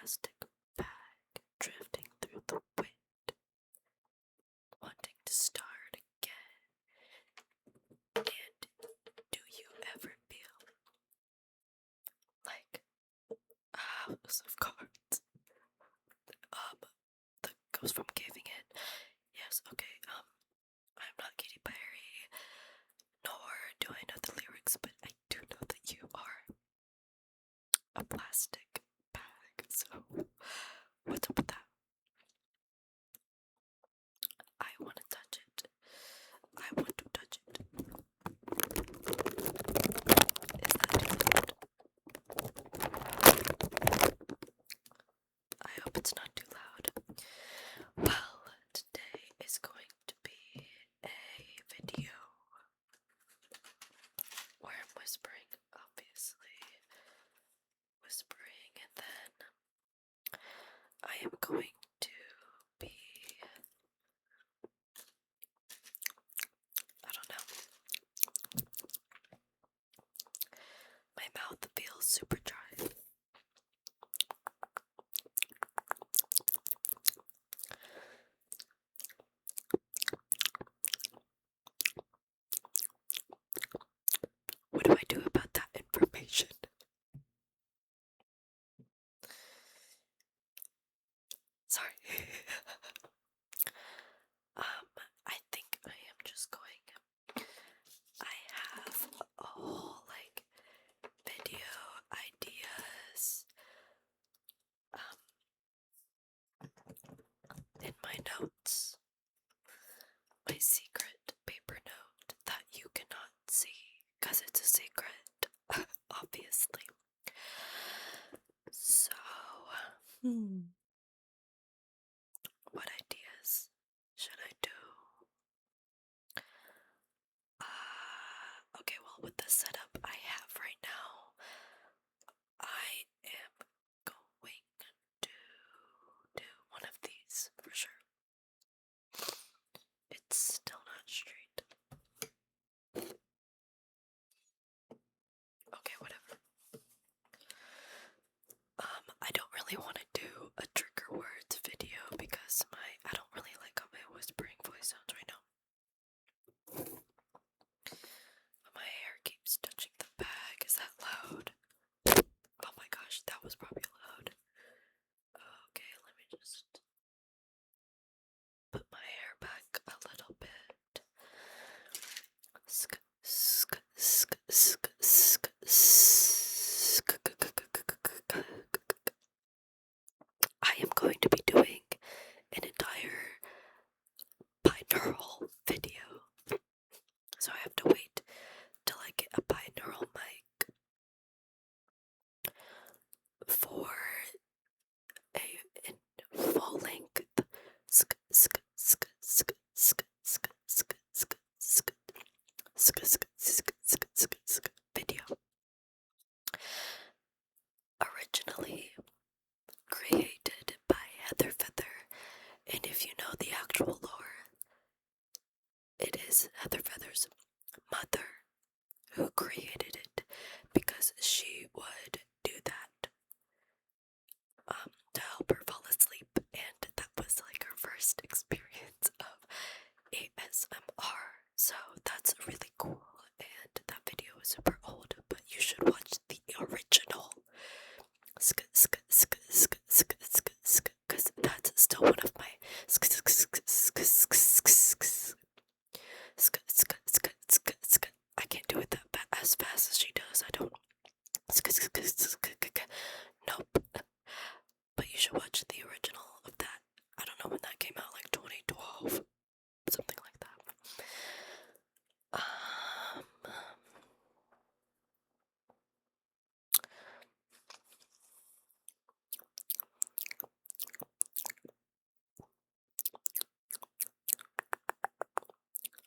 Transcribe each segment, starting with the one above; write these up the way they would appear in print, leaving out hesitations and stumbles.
plastic bag drifting through the wind, wanting to start again. And do you ever feel like a house of cards? The ghost from Caving In. Yes, okay, I'm not Katy Perry, nor do I know the lyrics, but I do know that you are a plastic bag, so what's up with that? I want to touch it. I want to touch it. Is that too loud? I hope it's not too loud. Well, today is going to be a video where I'm whispering, obviously. Whispering, and then I am going to be, I don't know. My mouth feels super dry. What do I do about that information? Sorry. I think I am just going. I have a whole video ideas in my notes. My secret paper note that you cannot see because it's a secret, obviously. So, what ideas should I do? Okay, well, with the setup I have right now, I am going to do one of these for sure. It's still not straight. Okay, whatever. I don't really want to do a trigger words video because I don't really like how my whispering voice sounds right now. My hair keeps touching the bag. Is that loud? Oh my gosh, that was probably loud. Okay, let me just put my hair back a little bit. I am going to be doing an entire binaural video, so I have to wait till I get a binaural mic for a full length video. Originally created by Heather Feather, and if you know the actual lore, it is Heather Feather's mother who created it because she would do that to help her fall asleep, and that was like her first experience of ASMR. So that's really cool, and that video is super old, but you should watch the original. Because that's still one of my I can't do it as fast as she does. I don't. Nope. But you should watch the original of that. I don't know when that came out, like 2012, something like that.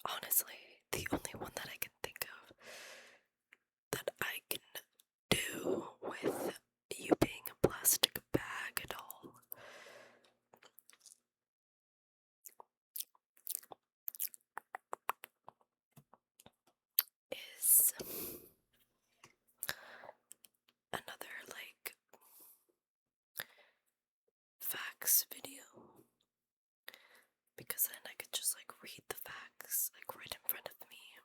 Honestly, the only one that I can think of that I can do with you being a plastic bag and all facts video, because then I could just like read the facts like right in front of me.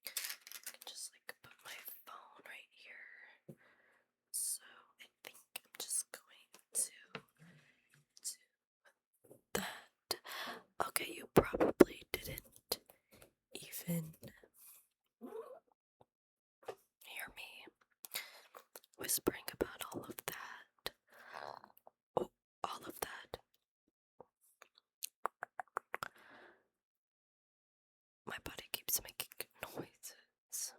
I can just like put my phone right here. So I think I'm just going to do that. Okay, you probably didn't even hear me whispering about all of that. Oh, all of that. My body keeps making noises.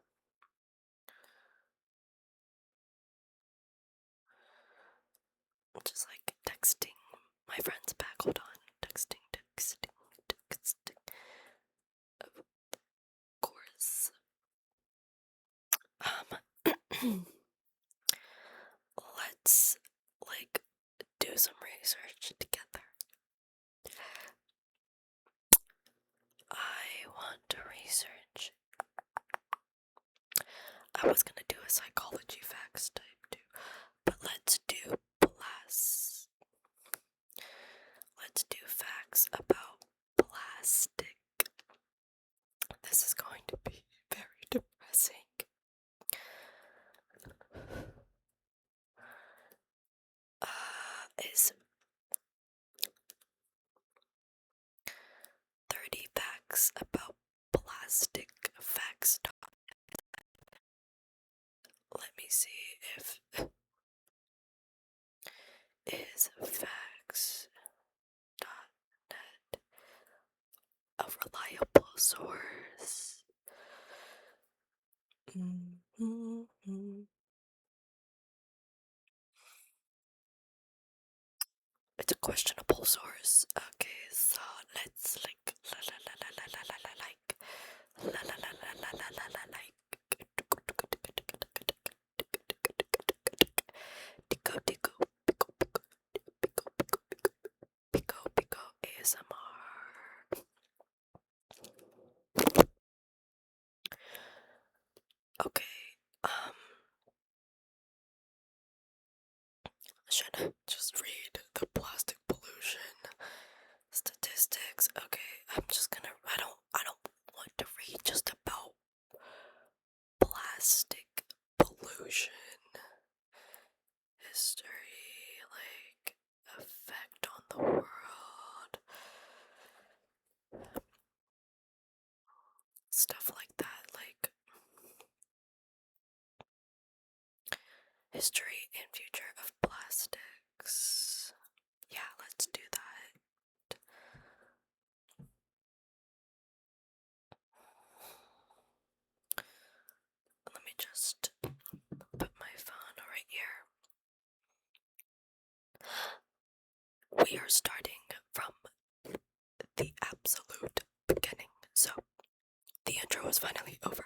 Just like texting my friends back. Hold on. Texting. Of course. Let's like do some research together. I want to research. I was gonna do a psychology facts type too, but let's do Let's do facts about plastic. This is going to be very depressing. Is 30 facts about plastic facts. Let me see if is facts.net a reliable source. It's a questionable source. Okay, so let's like Pico ASMR. Okay, should I just read the plastic pollution statistics? Okay, I'm just gonna. I don't want to read just about plastic pollution history, like effect on the world, stuff like that, like history and future of plastics. Yeah, let's do that. Let me just put my phone right here. We are starting from the absolute beginning, so the intro is finally over.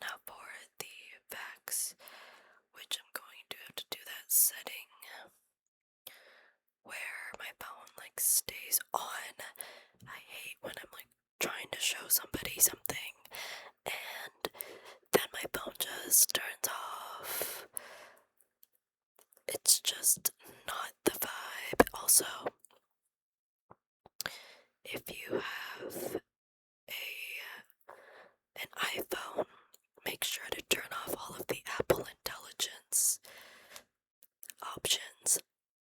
Now for the facts, which I'm going to have to do that setting where my phone like stays on. I hate when I'm like trying to show somebody something and then my phone just turns off. It's just not the vibe. Also, if you have an iPhone, make sure to turn off all of the Apple Intelligence options.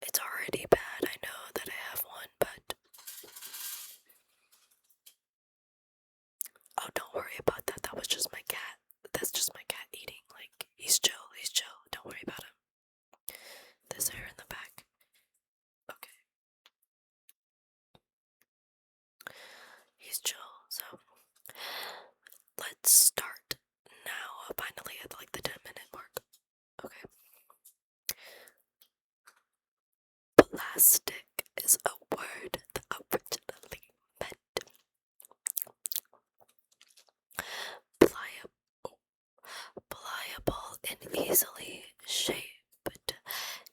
It's already bad, I know that I have one, but oh, don't worry about that. That was just my cat. That's just my cat eating. Like, he's chill. Don't worry about him. This hair in the back. Okay. He's chill, so let's start now. Finally at like the 10-minute mark. Okay. Plastic is a word that originally meant pliable and easily shaped.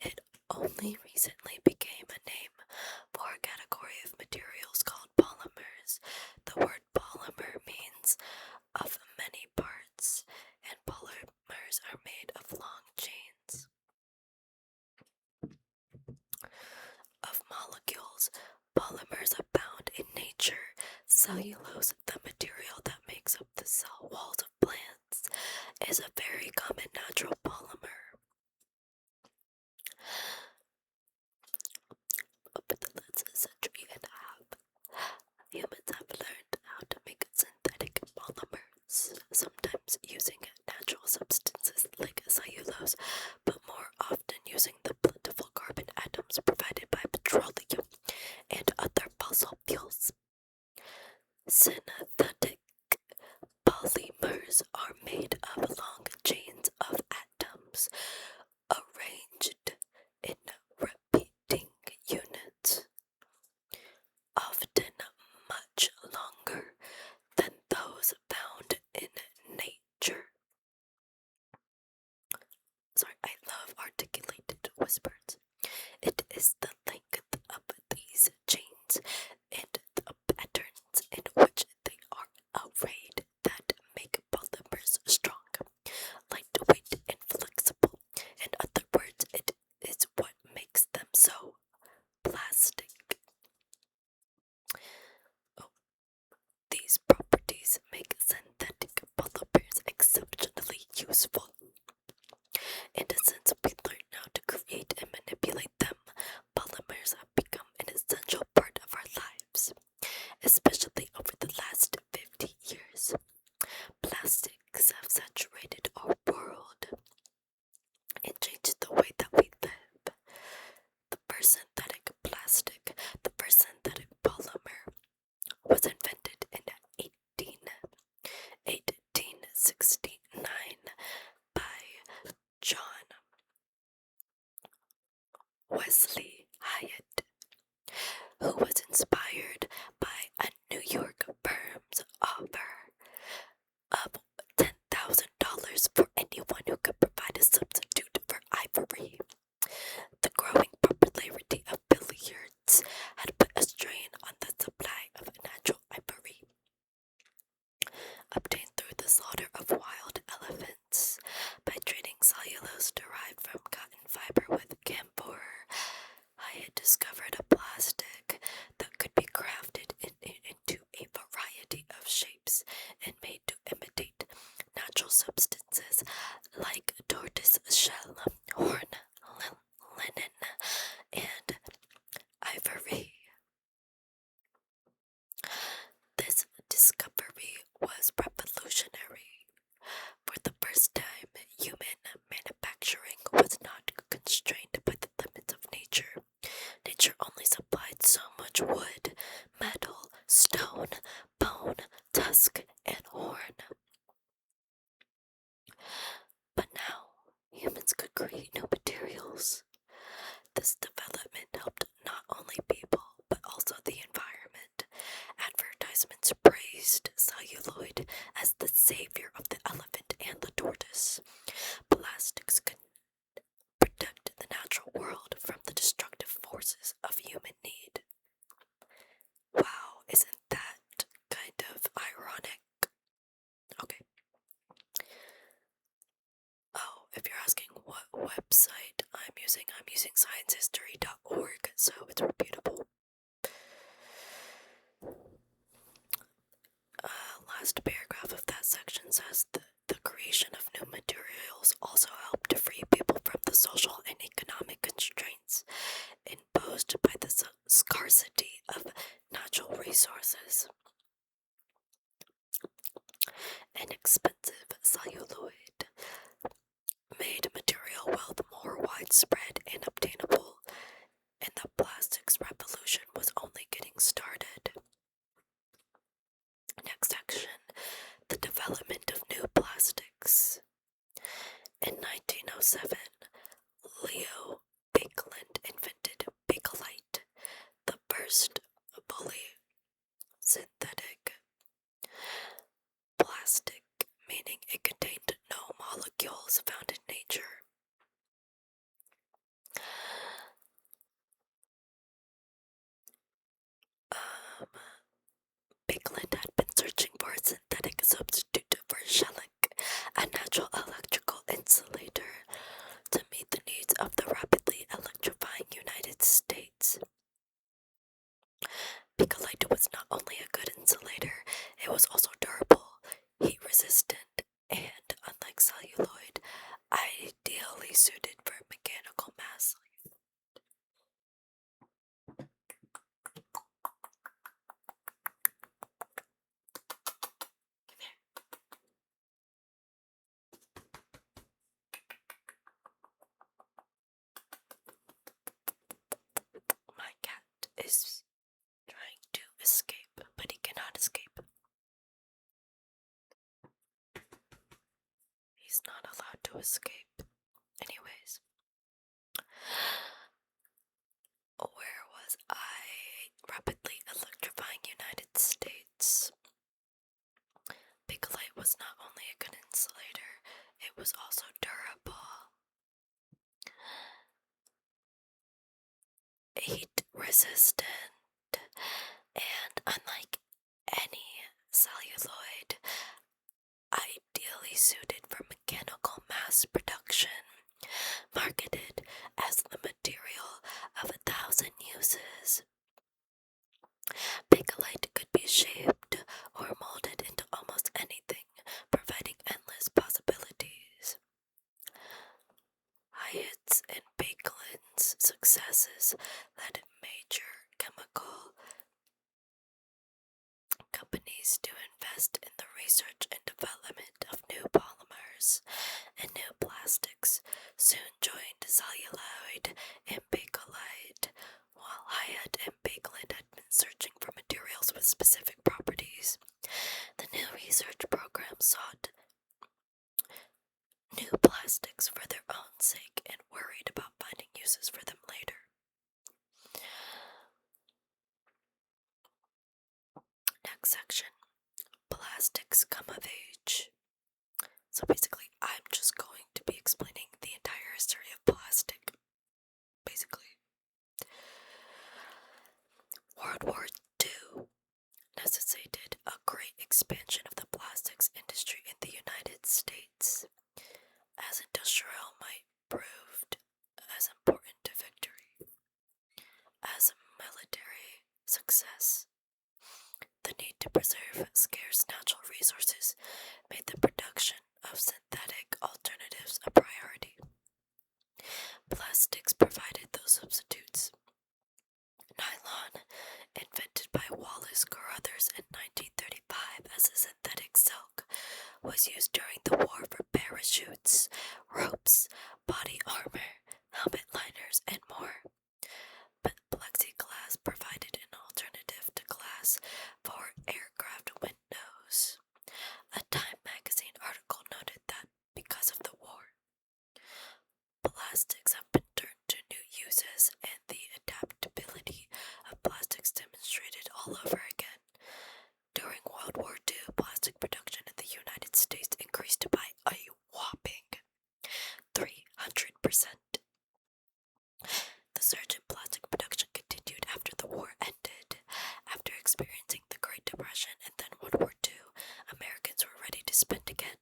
It only recently became a name for a category of materials called polymers. The word polymer means of many parts, and Cellulose, the material that makes up the cell walls of plants, is a very common natural polymer. Over the last century and a half, humans have learned how to make synthetic polymers, sometimes using natural substances like cellulose, but more often using the plentiful carbon atoms provided by petroleum and other fossil fuels. Synthetic polymers are made of long chains of atoms arranged in repeating units, often much longer than those found in nature. Sorry, I love articulated whispers. It is the length of these chains and the patterns in which they are arrayed that make polymers strong, lightweight, and flexible. In other words, it is what makes them so plastic. Oh, these properties make synthetic polymers exceptionally useful. And since we learn how to create and manipulate them, polymers have become an essential part of our lives, especially over the last 50 years. Plastics have saturated our world and changed the way that we live. The first synthetic plastic, the first synthetic polymer, was invented in 1869 by John Wesley Hyatt, who was inspired by a New York firm's offer of $10,000 for anyone who could provide a substitute for ivory. The growing popularity of billiards had put a strain on the supply of natural ivory, obtained through the slaughter of wild elephants. By trading cellulose derived from cotton fiber with camphor, I had discovered a plastic that could be crafted into a variety of shapes and made to imitate natural substances like tortoise shell, horn, linen, and ivory. This discovery was revolutionary. For the first time, human manufacturing was not constrained by the limits of nature. Nature only supplied so much wood, metal, stone, bone, tusk, and horn. But now, humans could create new materials. This development helped not only people, but also the environment. Advertisements praised celluloid as the savior of the elephant and the tortoise. Plastics could protect the natural world from the destructive forces of human need. Wow, isn't that kind of ironic? Okay. Oh, if you're asking what website I'm using sciencehistory.org, so it's reputable. Last paragraph of that section says the creation of new materials also helped to free people from the social and economic constraints imposed by the scarcity of natural resources. Inexpensive celluloid made material wealth more widespread and obtainable, and the plastics revolution was only getting started. Next section, the development of new plastics. In 1907, Leo Baekeland invented Bakelite, the first fully synthetic plastic, meaning it contained no molecules found in nature. Baekeland had been searching for a synthetic substitute for shellac, a natural electrical insulator, to meet the needs of the rapidly electrifying United States. Bakelite was not only a good insulator, was also durable, heat resistant, and, unlike celluloid, ideally suited for mechanical mass. My cat is trying to escape, but he cannot escape. He's not allowed to escape. Anyways, where was I? Rapidly electrifying United States. Bakelite was not only a good insulator, it was also durable. Heat resistant, and unlike any celluloid, ideally suited for mechanical mass production, marketed as the material of 1,000 uses. Bakelite could be shaped or molded into almost anything, providing endless possibilities. Hyatt's and Bakelin's successes led major chemical companies to invest in the research and development of new polymers and new plastics, soon joined celluloid and Bakelite, while Hyatt and Bakelin had been searching for materials with specific properties. The new research program sought new plastics for their own sake and worried about finding uses for them later. Next section, plastics come of age. So basically, I'm just going to be explaining the entire history of plastic. Basically, World War II necessitated a great expansion of the plastics industry in the United States, as industrial might proved as important to victory as a military success. The need to preserve scarce natural resources made the production of synthetic alternatives a priority. Plastics provided those substitutes. Nylon, invented by Wallace Carruthers in 1935 as a synthetic silk, was used during the war for parachutes, ropes, body armor, helmet liners, and more. But plexiglass provided an alternative to glass for aircraft windows. A Time magazine article noted that because of the war, plastics have been turned to new uses and the adaptability of plastics demonstrated all over again. During World War II, plastic production in the United States increased by a whopping 300%. The surge in plastic production continued after the war ended. After experiencing the Great Depression and then World War II, Americans were ready to spend again,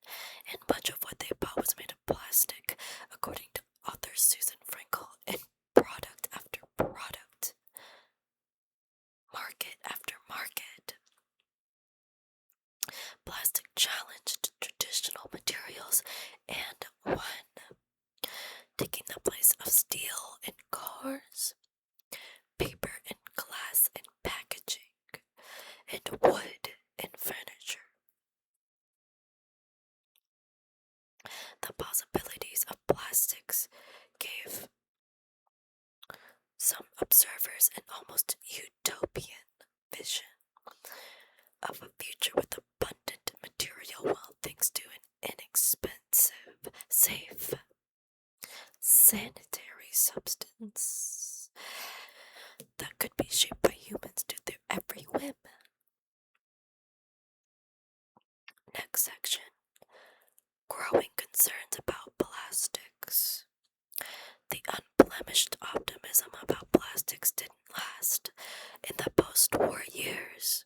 and much of what they bought was made of plastic, according to author Susan Frankel, in product after product, market after market. Plastic challenged traditional materials and won, taking the place of steel in cars, paper and glass in packaging, and wood in furniture. The possibilities of plastics gave some observers an almost utopian vision of a future with abundant material wealth thanks to an inexpensive, safe, sanitary substance that could be shaped by humans to their every whim. Next section, growing concerns about plastics. The unblemished optimism about plastics didn't last. In the post-war years,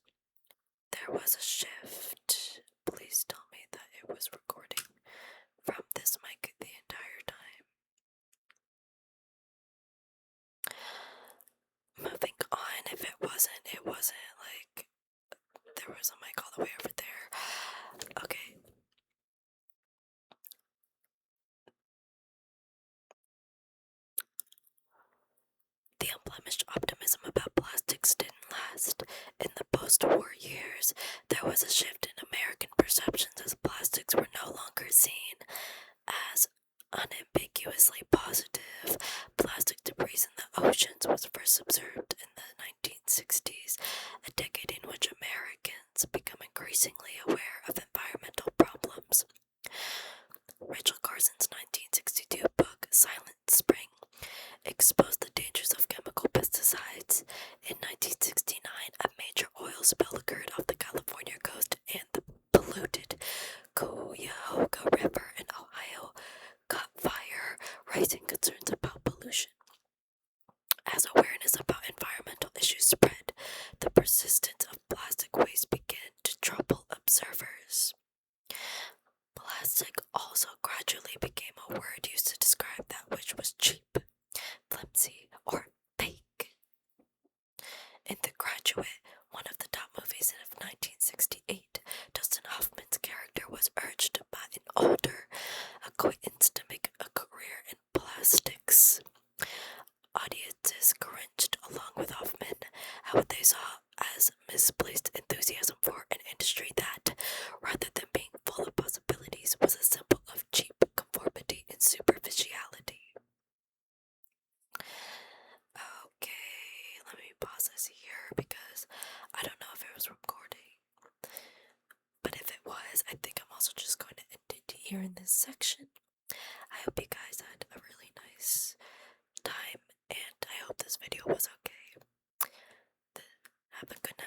there was a shift. Please tell me that it was recording from this mic the entire time. Moving on, if it wasn't like there was a mic all the way over there. years, there was a shift in American perceptions as plastics were no longer seen as unambiguously positive. Plastic debris in the oceans was first observed in the 1960s, a decade in which Americans become increasingly aware of environmental problems. Rachel Carson's 1962 book, Silent Spring, exposed the dangers of chemical pesticides. In 1969, a major oil spill occurred off the California coast, and the polluted Cuyahoga River in Ohio caught fire, raising concerns about pollution. As awareness about environmental issues spread, the persistence of plastic waste began to trouble observers. Plastic also gradually became a word used to describe that which was cheap, flimsy, or fake. In The Graduate, one of the top movies of 1968, Dustin Hoffman's character was urged by an older acquaintance to make a career in plastics. Audiences cringed along with Hoffman at what they saw as misplaced enthusiasm for an industry that, rather than being full of possibilities, was a symbol of cheap conformity and superficiality. Okay, let me pause this here because I don't know if it was recording. But if it was, I think I'm also just going to end it here in this section. I hope you guys had a really nice time, and I hope this video was okay. Have a good